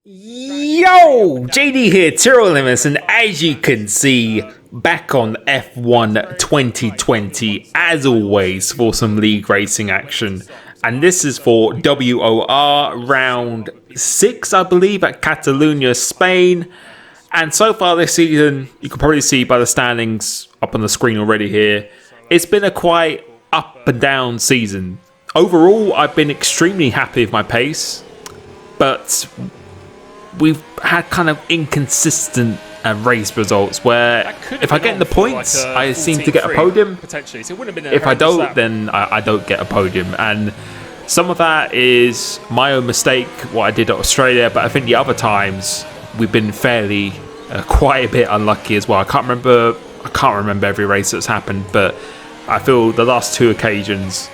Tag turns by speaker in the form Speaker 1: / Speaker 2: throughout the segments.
Speaker 1: Yo, JD here, Limitless, and as you can see, back on F1 2020, as always, for some league racing action. And this is for WOR round 6, I believe, at Catalonia, Spain. And so far this season, you can probably see by the standings up on the screen already here, it's been a quite up and down season. Overall, I've been extremely happy with my pace, but we've had kind of inconsistent race results where if I get in the points, I seem to get a podium. If I don't, then I don't get a podium. And some of that is my own mistake, what I did at Australia, but I think the other times we've been fairly quite a bit unlucky as well. I can't remember every race that's happened, but I feel the last two occasions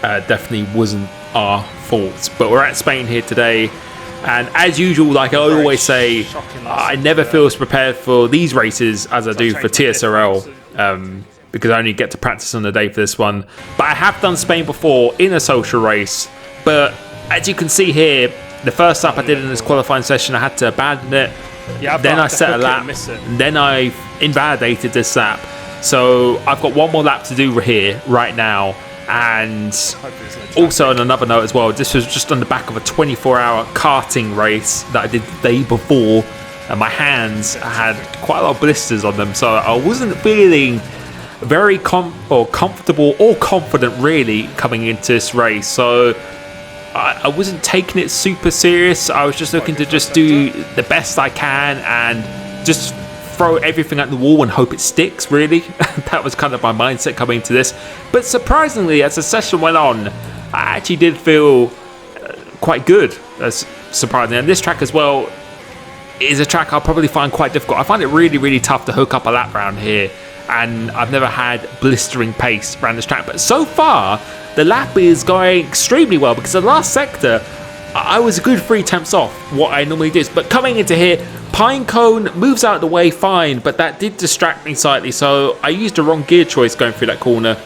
Speaker 1: definitely wasn't our fault. But we're at Spain here today. And as usual, like I always say, I never feel as prepared for these races as I do for TSRL, because I only get to practice on the day for this one. But I have done Spain before in a social race. But as you can see here, the first lap I did in this qualifying session, I had to abandon it. Then I set a lap, and then I invalidated this lap. So I've got one more lap to do here right now. And also on another note as well, this was just on the back of a 24-hour karting race that I did the day before, and my hands had quite a lot of blisters on them, so I wasn't feeling very comfortable or confident really coming into this race. So I wasn't taking it super serious. I was just looking to just do the best I can and just throw everything at the wall and hope it sticks, really. That was kind of my mindset coming into this. But surprisingly, as the session went on, I actually did feel quite good, surprisingly. And this track as well is a track I'll probably find quite difficult. I find it really, really tough to hook up a lap round here, and I've never had blistering pace around this track. But so far, the lap is going extremely well, because the last sector, I was a good 3 tenths off what I normally do. But coming into here, Pinecone moves out of the way fine, but that did distract me slightly, so I used the wrong gear choice going through that corner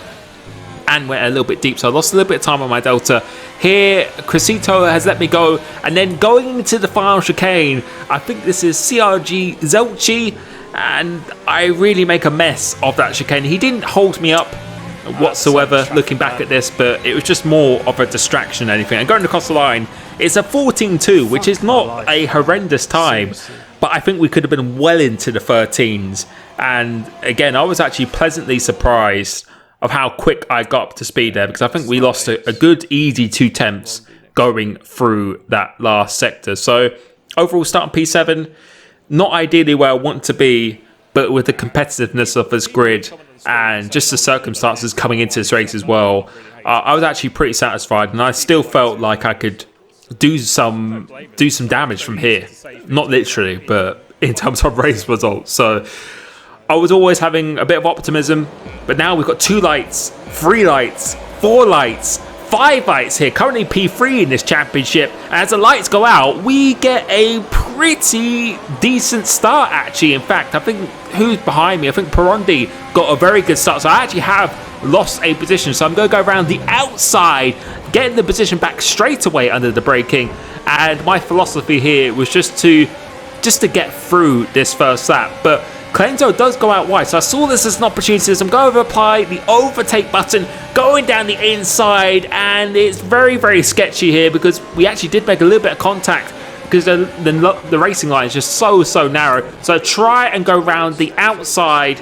Speaker 1: and went a little bit deep, so I lost a little bit of time on my Delta. Here, Crescito has let me go, and then going into the final chicane, I think this is CRG Zelchi, and I really make a mess of that chicane. He didn't hold me up whatsoever looking back at this, but it was just more of a distraction than anything. And going across the line, it's a 14.2, which is not a horrendous time, but I think we could have been well into the 13s. And again, I was actually pleasantly surprised of how quick I got up to speed there, because I think we lost a good easy 2 tenths going through that last sector. So overall start on P7, not ideally where I want to be, but with the competitiveness of this grid and just the circumstances coming into this race as well, I was actually pretty satisfied, and I still felt like I could do some damage from here. Not literally, but in terms of race results. So I was always having a bit of optimism, but now we've got 2 lights, 3 lights, 4 lights, 5 lights here, currently P3 in this championship. And as the lights go out, we get a pretty decent start, actually. In fact, I think who's behind me? I think Perondi got a very good start. So I actually have lost a position. So I'm going to go around the outside, getting the position back straight away under the braking. And my philosophy here was just to get through this first lap. But Clenzo does go out wide, so I saw this as an opportunity. So I'm going to apply the overtake button, going down the inside, and it's very, very sketchy here, because we actually did make a little bit of contact, because the racing line is just so narrow. So I try and go around the outside.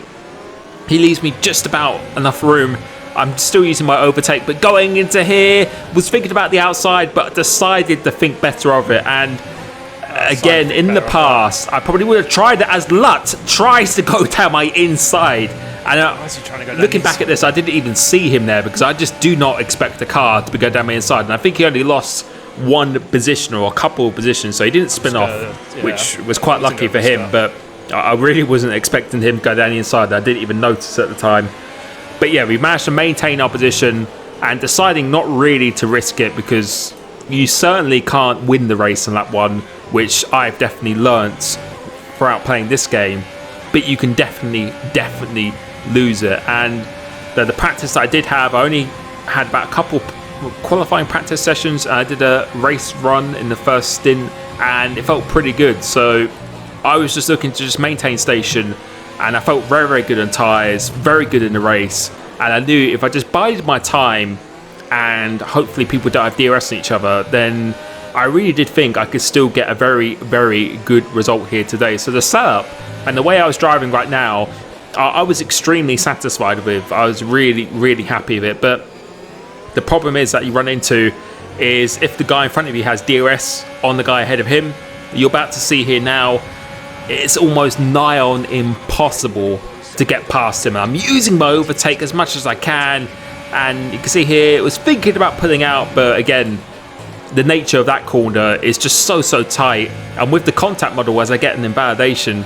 Speaker 1: He leaves me just about enough room. I'm still using my overtake, but going into here, was thinking about the outside, but decided to think better of it. And again, in the past, I probably would have tried it as Lut tries to go down my inside. And looking back at this, I didn't even see him there, because I just do not expect the car to go down my inside. And I think he only lost 1 position or a couple of positions, so he didn't spin off, which was quite lucky for him. But I really wasn't expecting him to go down the inside. I didn't even notice at the time. But yeah, we managed to maintain our position and deciding not really to risk it, because you certainly can't win the race in lap 1, which I've definitely learnt throughout playing this game, but you can definitely lose it. And the practice that I did have, I only had about a couple qualifying practice sessions. I did a race run in the first stint and it felt pretty good. So I was just looking to just maintain station, and I felt very, very good on tyres, very good in the race. And I knew if I just bided my time and hopefully people don't have DRS on each other, then I really did think I could still get a very, very good result here today. So the setup and the way I was driving right now, I was extremely satisfied with. I was really, really happy with it. But the problem is that you run into is if the guy in front of you has DRS on the guy ahead of him, you're about to see here now, it's almost nigh on impossible to get past him. I'm using my overtake as much as I can, and you can see here it was thinking about pulling out, but again, the nature of that corner is just so tight. And with the contact model, as I get an invalidation,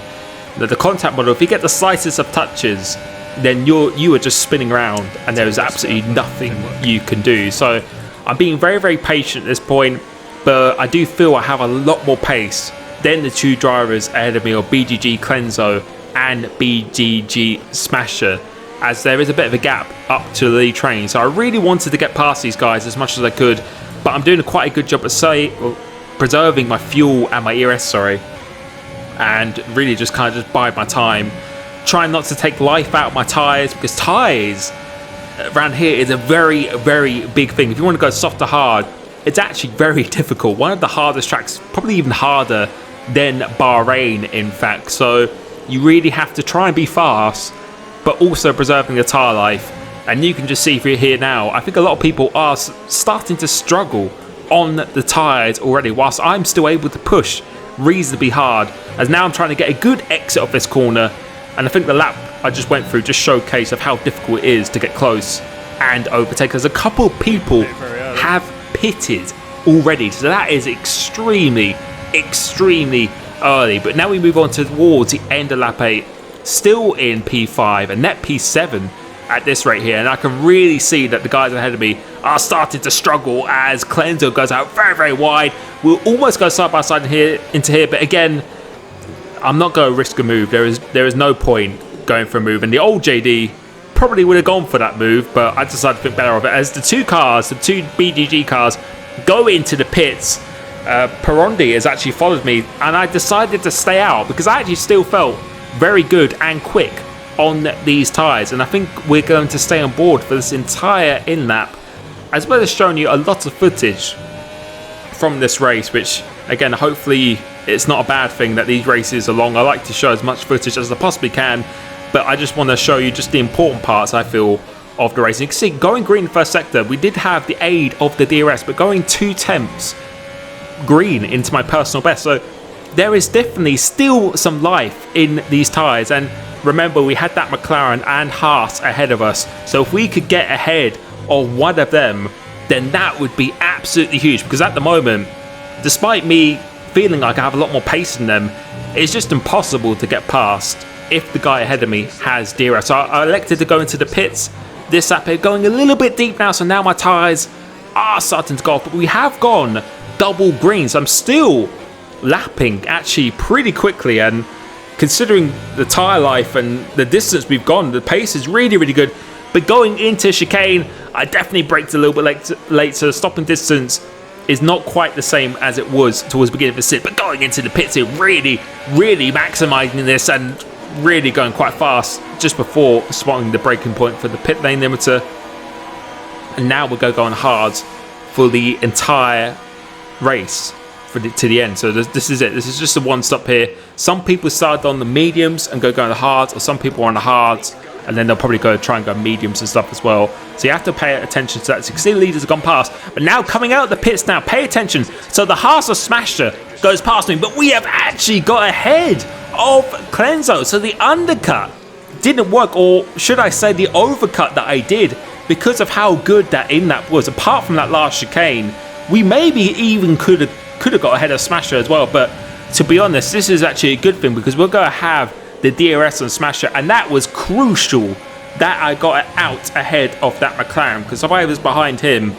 Speaker 1: that the contact model, if you get the slightest of touches, then you are just spinning around and there is absolutely nothing you can do. So I'm being very, very patient at this point, but I do feel I have a lot more pace than the two drivers ahead of me, or BGG Cleanso and BGG Smasher, as there is a bit of a gap up to the lead train. So I really wanted to get past these guys as much as I could, but I'm doing quite a good job at preserving my fuel and my ERS, and really just kind of just bide my time, trying not to take life out of my tyres, because tyres around here is a very, very big thing. If you want to go soft to hard, it's actually very difficult. One of the hardest tracks, probably even harder than Bahrain, in fact. So you really have to try and be fast, but also preserving the tyre life. And you can just see through here now, I think a lot of people are starting to struggle on the tyres already, whilst I'm still able to push reasonably hard, as now I'm trying to get a good exit of this corner. And I think the lap I just went through just showcased of how difficult it is to get close and overtake. There's a couple of people have pitted already, so that is extremely, extremely early. But now we move on towards the end of lap 8, still in P5 and net P7 at this rate here, and I can really see that the guys ahead of me are starting to struggle as Cleanso goes out very, very wide. We'll almost go side by side into here, but again, I'm not going to risk a move. There is no point going for a move, and the old JD probably would have gone for that move, but I decided to think better of it. As the two BGG cars go into the pits, Perondi has actually followed me, and I decided to stay out because I actually still felt very good and quick on these tyres, and I think we're going to stay on board for this entire in-lap, as well as showing you a lot of footage from this race, which again, hopefully it's not a bad thing that these races are long. I like to show as much footage as I possibly can, but I just want to show you just the important parts, I feel, of the race. And you can see, going green first sector, we did have the aid of the DRS, but going 2 tenths green into my personal best. So there is definitely still some life in these tyres. And remember, we had that McLaren and Haas ahead of us. So if we could get ahead of one of them, then that would be absolutely huge. Because at the moment, despite me feeling like I have a lot more pace than them, it's just impossible to get past if the guy ahead of me has DRS. So I elected to go into the pits this lap here, going a little bit deep now, so now my tyres are starting to go off, but we have gone double green, so I'm still lapping actually pretty quickly, and considering the tyre life and the distance we've gone, the pace is really, really good. But going into chicane, I definitely braked a little bit late, so the stopping distance is not quite the same as it was towards the beginning of the sit, but going into the pits here, really, really maximising this and really going quite fast just before spotting the braking point for the pit lane limiter. And now we're going hard for the entire race to the end. So this is it. This is just a one stop here. Some people started on the mediums and go on the hards, or some people are on the hards and then they'll probably try and go mediums and stuff as well. So you have to pay attention to that. So you can see the leaders have gone past, but now coming out of the pits now, pay attention. So the Haas of Smasher goes past me, but we have actually got ahead of Cleanso. So the undercut didn't work, or should I say the overcut that I did, because of how good that in-lap was. Apart from that last chicane, we maybe even could have got ahead of Smasher as well. But to be honest, this is actually a good thing, because we're going to have the DRS on Smasher, and that was crucial that I got out ahead of that McLaren, because if I was behind him,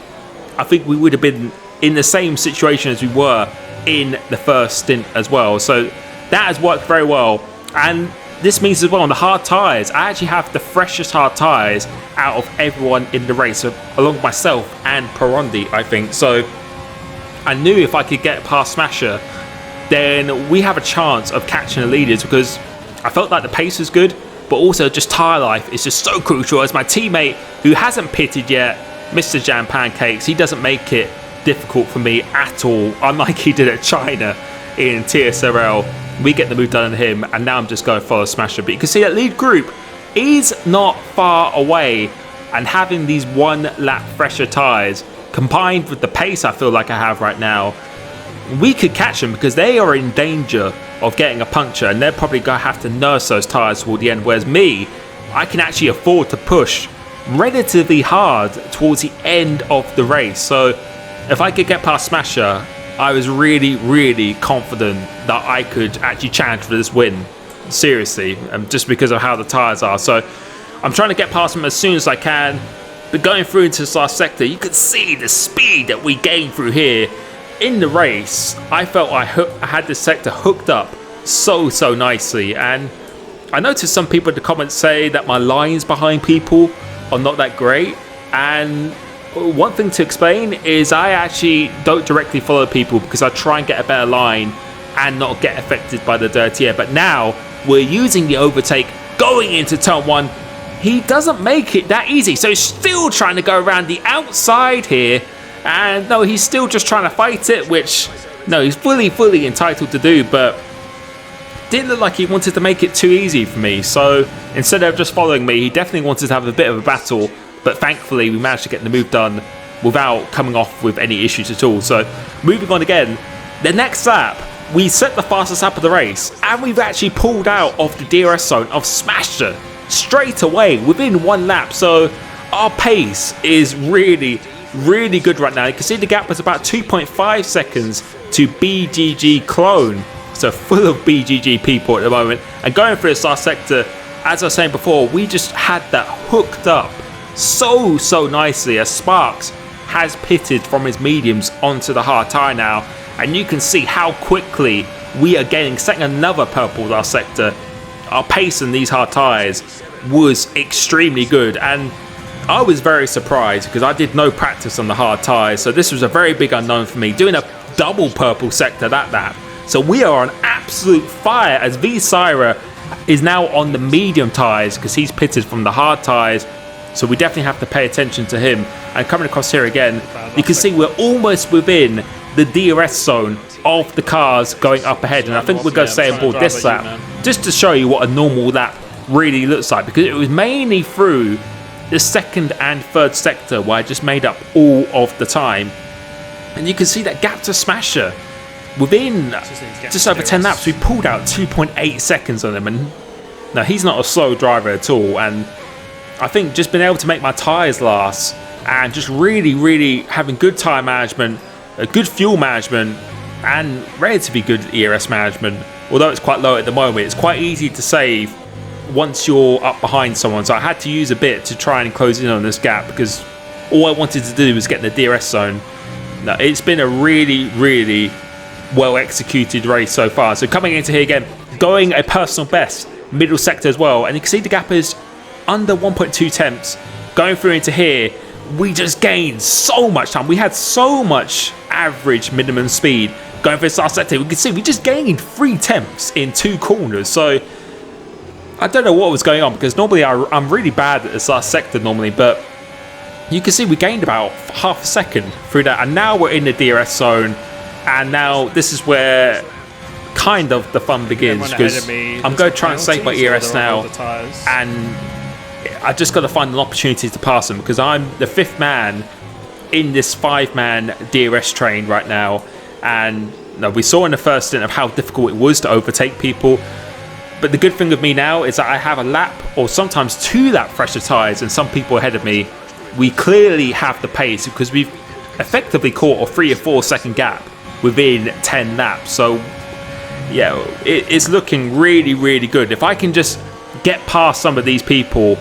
Speaker 1: I think we would have been in the same situation as we were in the first stint as well. So that has worked very well. And this means as well, on the hard tyres, I actually have the freshest hard tyres out of everyone in the race, so along with myself and Perondi, I think. So I knew if I could get past Smasher, then we have a chance of catching the leaders, because I felt like the pace was good, but also just tyre life is just so crucial. As my teammate, who hasn't pitted yet, Mr. Jam Pancakes, he doesn't make it difficult for me at all, unlike he did at China in TSRL. We get the move done on him, and now I'm just going follow Smasher. But you can see that lead group is not far away, and having these 1 lap fresher tyres combined with the pace I feel like I have right now, we could catch them, because they are in danger of getting a puncture, and they're probably going to have to nurse those tyres toward the end, whereas me, I can actually afford to push relatively hard towards the end of the race. So if I could get past Smasher, I was really confident that I could actually challenge for this win, seriously, just because of how the tyres are. So I'm trying to get past him as soon as I can, but going through into this last sector, you can see the speed that we gained through here. In the race, I felt I had this sector hooked up so nicely, and I noticed some people in the comments say that my lines behind people are not that great, and one thing to explain is I actually don't directly follow people, because I try and get a better line and not get affected by the dirty air. But now we're using the overtake going into turn 1. He doesn't make it that easy, so he's still trying to go around the outside here. And no, he's still just trying to fight it, which, no, he's fully entitled to do, but didn't look like he wanted to make it too easy for me. So instead of just following me, he definitely wanted to have a bit of a battle, but thankfully we managed to get the move done without coming off with any issues at all. So moving on again, the next lap, we set the fastest lap of the race, and we've actually pulled out of the DRS zone of Smasher straight away within 1 lap. So our pace is really good right now. You can see the gap was about 2.5 seconds to BGG Clone, so full of BGG people at the moment. And going through this last sector, as I was saying before, we just had that hooked up so nicely, as Sparks has pitted from his mediums onto the hard tyre now, and you can see how quickly we are setting another purple last sector. Our pace in these hard tyres was extremely good, and I was very surprised because I did no practice on the hard tyres, so this was a very big unknown for me, doing a double purple sector that lap. So we are on absolute fire, as V Syra is now on the medium tyres because he's pitted from the hard tyres, so we definitely have to pay attention to him. And coming across here again, you can see we're almost within the DRS zone of the cars going up ahead, and I think we're going to stay on board this lap just to show you what a normal lap really looks like, because it was mainly through the second and third sector where I just made up all of the time. And you can see that gap to Smasher within just over 10 laps. We pulled out 2.8 seconds on him, and now he's not a slow driver at all. And I think just being able to make my tyres last and just really having good tyre management, good fuel management, and relatively good ERS management, although it's quite low at the moment, it's quite easy to save once you're up behind someone. So I had to use a bit to try and close in on this gap, because all I wanted to do was get in the DRS zone. Now, it's been a really well executed race so far. So coming into here again, going a personal best middle sector as well, and you can see the gap is under 1.2 tenths. Going through into here, we just gained so much time. We had so much average minimum speed going for this last sector. We can see we just gained 3 tenths in 2 corners. So I don't know what was going on, because normally I'm really bad at this last sector normally, but you can see we gained about half a second through that, and now we're in the DRS zone, and now this is where kind of the fun begins, because I'm going to try and save my ERS now, and I just got to find an opportunity to pass them, because I'm the 5th man in this 5-man DRS train right now. And we saw in the first stint of how difficult it was to overtake people. But the good thing with me now is that I have a lap or sometimes 2 lap fresher tyres and some people ahead of me. We clearly have the pace because we've effectively caught a 3 or 4 second gap within 10 laps. So yeah, it's looking really good. If I can just get past some of these people,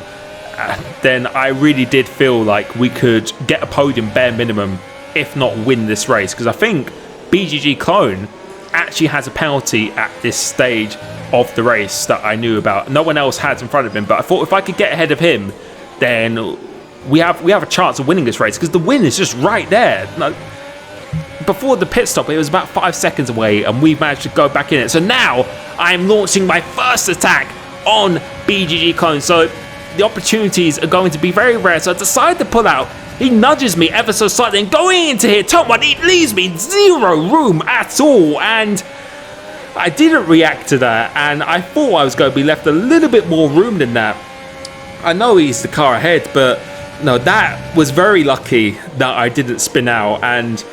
Speaker 1: then I really did feel like we could get a podium bare minimum, if not win this race. Because I think BGG Clone actually has a penalty at this stage of the race that I knew about. No one else had in front of him, but I thought if I could get ahead of him, then we have a chance of winning this race, because the win is just right there. before the pit stop, it was about 5 seconds away, and we've managed to go back in it. So now I'm launching my first attack on BGG clone. So the opportunities are going to be very rare. So I decide to pull out. He nudges me ever so slightly, and going into here, top one, it leaves me zero room at all. And I didn't react to that, and I thought I was going to be left a little bit more room than that. I know he's the car ahead, but no, that was very lucky that I didn't spin out, and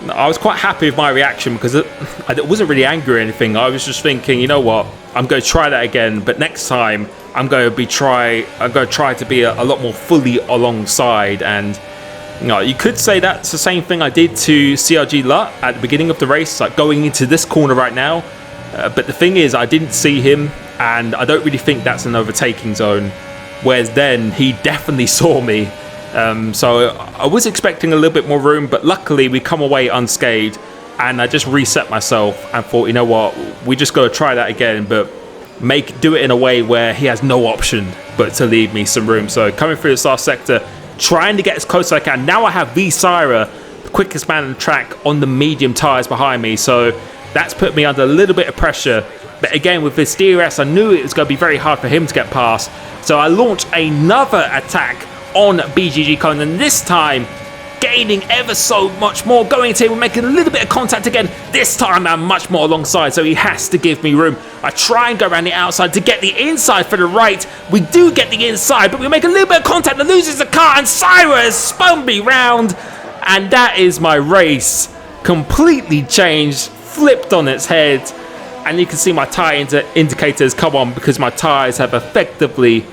Speaker 1: I was quite happy with my reaction because I wasn't really angry or anything. I was just thinking, you know what, I'm going to try that again, but next time I'm going to try to be a lot more fully alongside. And you could say that's the same thing I did to CRG Lut at the beginning of the race, like going into this corner right now. But the thing is, I didn't see him, and I don't really think that's an overtaking zone. Whereas then he definitely saw me. So I was expecting a little bit more room, but luckily we come away unscathed, and I just reset myself and thought, you know what, we just got to try that again, but do it in a way where he has no option but to leave me some room. So coming through this last sector, trying to get as close as I can. Now I have V Syra, the quickest man on the track, on the medium tyres behind me, so that's put me under a little bit of pressure. But again, with this DRS, I knew it was going to be very hard for him to get past. So I launched another attack on BGG Cone, and this time gaining ever so much more. Going into here, we're making a little bit of contact again. This time I'm much more alongside, so he has to give me room. I try and go around the outside to get the inside for the right. We do get the inside, but we make a little bit of contact and loses the car, and Syra has spun me round. And that is my race. Completely changed, flipped on its head. And you can see my tyre indicators come on because my tyres have effectively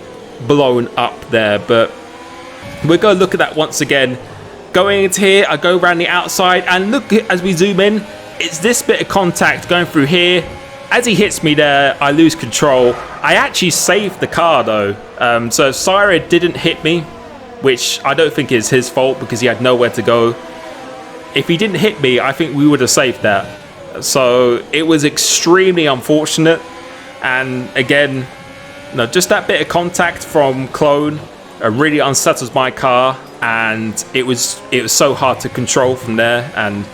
Speaker 1: blown up there. But we're going to look at that once again. Going into here, I go around the outside, and look, as we zoom in, it's this bit of contact going through here. As he hits me there, I lose control. I actually saved the car though. So Syra didn't hit me, which I don't think is his fault because he had nowhere to go. If he didn't hit me, I think we would have saved that. So it was extremely unfortunate. And again, just that bit of contact from Clone really unsettles my car, and it was so hard to control from there. And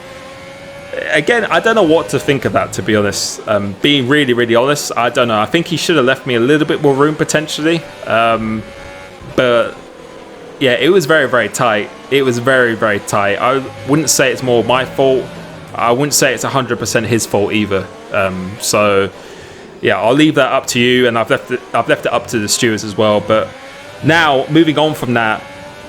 Speaker 1: again, I don't know what to think of that, to be honest. Being really, really honest, I don't know. I think he should have left me a little bit more room potentially. But yeah, it was very, very tight. It was very, very tight. I wouldn't say it's more my fault. I wouldn't say it's 100% his fault either. So yeah, I'll leave that up to you, and I've left it up to the stewards as well. But now, moving on from that,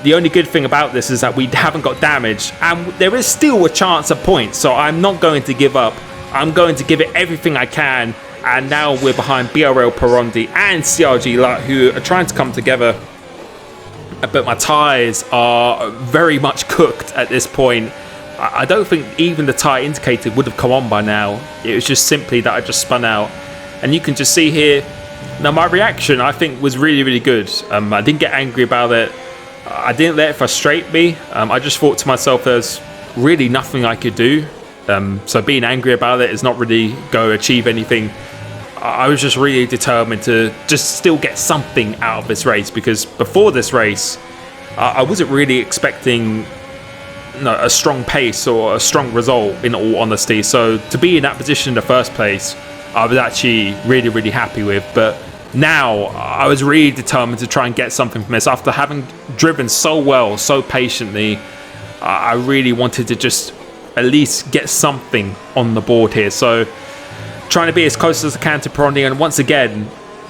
Speaker 1: the only good thing about this is that we haven't got damage, and there is still a chance of points. So I'm not going to give up. I'm going to give it everything I can. And now we're behind BRL Parondi and CRG Lut, who are trying to come together. But my tyres are very much cooked at this point. I don't think even the tyre indicator would have come on by now. It was just simply that I just spun out. And you can just see here, now my reaction I think was really, really good. I didn't get angry about it. I didn't let it frustrate me. I just thought to myself there's really nothing I could do. So being angry about it is not really going to achieve anything. I was just really determined to just still get something out of this race, because before this race, I wasn't really expecting a strong pace or a strong result, in all honesty. So to be in that position in the first place, I was actually really, really happy with. But now I was really determined to try and get something from this. After having driven so well, so patiently, I really wanted to just at least get something on the board here. So trying to be as close as I can to Parondi, and once again,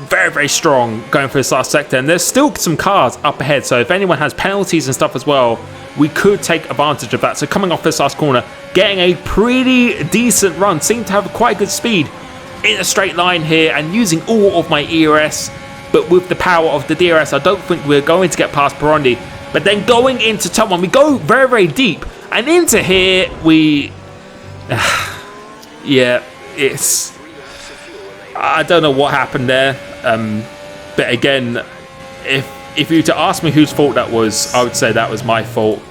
Speaker 1: very, very strong going for this last sector. And there's still some cars up ahead, so if anyone has penalties and stuff as well, we could take advantage of that. So coming off this last corner, getting a pretty decent run, seemed to have quite good speed in a straight line here, and using all of my ERS. But with the power of the DRS, I don't think we're going to get past Parondi. But then going into turn one, we go very, very deep, and into here we yeah, I don't know what happened there. But again, if you were to ask me whose fault that was, I would say that was my fault.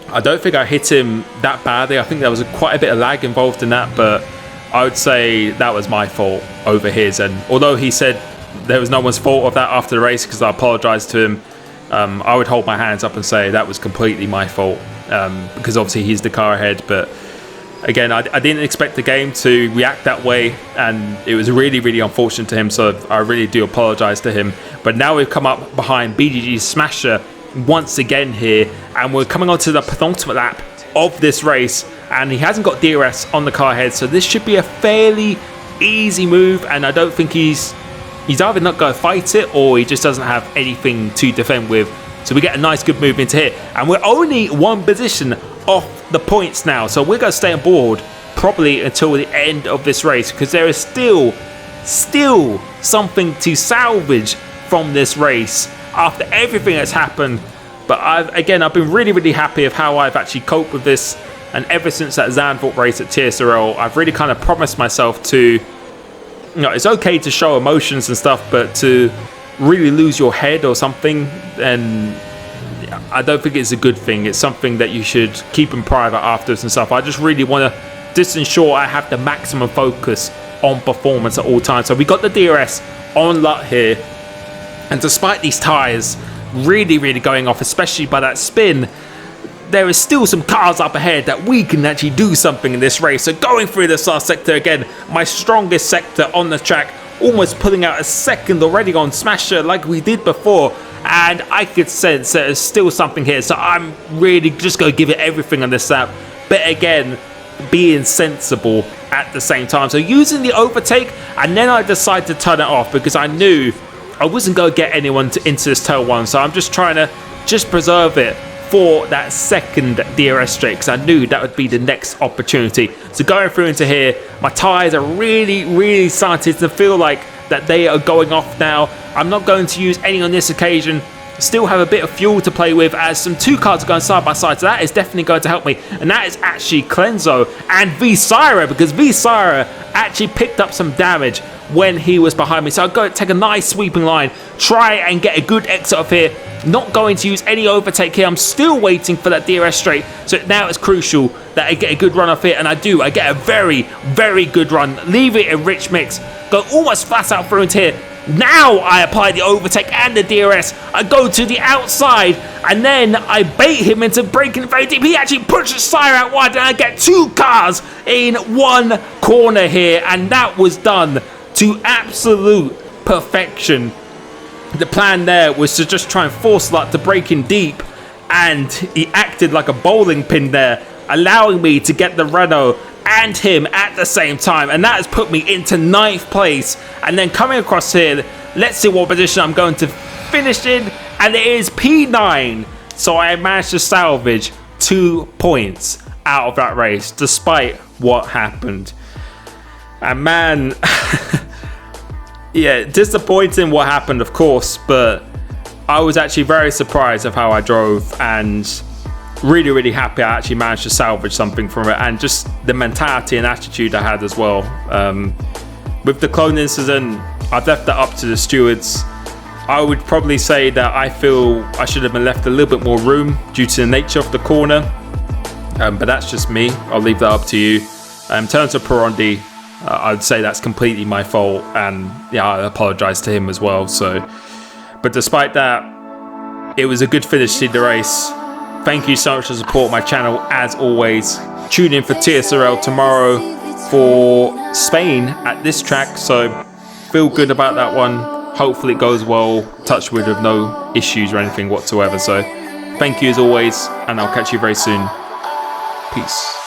Speaker 1: I don't think I hit him that badly. I think there was quite a bit of lag involved in that, but I would say that was my fault over his. And although he said there was no one's fault of that after the race, because I apologised to him, I would hold my hands up and say that was completely my fault, because obviously he's the car ahead. But Again, I didn't expect the game to react that way, and it was really, really unfortunate to him, so I really do apologise to him. But now we've come up behind BGG's Smasher once again here, and we're coming on to the penultimate lap of this race, and he hasn't got DRS on the car ahead, so this should be a fairly easy move, and I don't think he's either not going to fight it, or he just doesn't have anything to defend with. So we get a nice good move into here, and we're only one position off the points now, so we're going to stay on board probably until the end of this race, because there is still something to salvage from this race after everything that's happened. But I've been really, really happy of how I've actually coped with this, and ever since that Zandvoort race at TSRL, I've really kind of promised myself to, it's okay to show emotions and stuff, but to really lose your head or something, and I don't think it's a good thing. It's something that you should keep in private afterwards and stuff. I just really want to just ensure I have the maximum focus on performance at all times. So we got the DRS on LUT here, and despite these tyres really, really going off, especially by that spin, there is still some cars up ahead that we can actually do something in this race. So going through this last sector again, my strongest sector on the track, almost pulling out a second already on Smasher like we did before, and I could sense there's still something here, so I'm really just going to give it everything on this lap, but again, being sensible at the same time. So using the overtake, and then I decided to turn it off because I knew I wasn't going to get anyone into this tail one, so I'm just trying to just preserve it for that second DRS straight, because I knew that would be the next opportunity. So going through into here, my tyres are really, really starting to feel like that they are going off now. I'm not going to use any on this occasion. Still have a bit of fuel to play with, as some two cars are going side by side, so that is definitely going to help me. And that is actually Clenzo and V-Syra, because V-Syra actually picked up some damage when he was behind me. So I'll go take a nice sweeping line, try and get a good exit off here. Not going to use any overtake here. I'm still waiting for that DRS straight, so now it's crucial that I get a good run off here, and I do. I get a very, very good run. Leave it a rich mix. Go almost flat out through into here. Now I apply the overtake and the DRS. I go to the outside, and then I bait him into braking very deep. He actually pushes Syra out wide, and I get two cars in one corner here, and that was done to absolute perfection. The plan there was to just try and force LUT to break in deep, and he acted like a bowling pin there, allowing me to get the Renault and him at the same time, and that has put me into 9th place. And then coming across here, let's see what position I'm going to finish in, and it is P9. So I managed to salvage 2 points out of that race despite what happened. And man, yeah, disappointing what happened, of course, but I was actually very surprised of how I drove, and really, really happy I actually managed to salvage something from it, and just the mentality and attitude I had as well. With the clone incident, I've left that up to the stewards. I would probably say that I feel I should have been left a little bit more room due to the nature of the corner, but that's just me. I'll leave that up to you. In terms of Perondi, I'd say that's completely my fault, and yeah, I apologise to him as well. So, but despite that, it was a good finish to the race. Thank you so much for support my channel as always. Tune in for TSRL tomorrow for Spain at this track, so feel good about that one. Hopefully it goes well, touch wood, with no issues or anything whatsoever. So thank you as always, and I'll catch you very soon. Peace.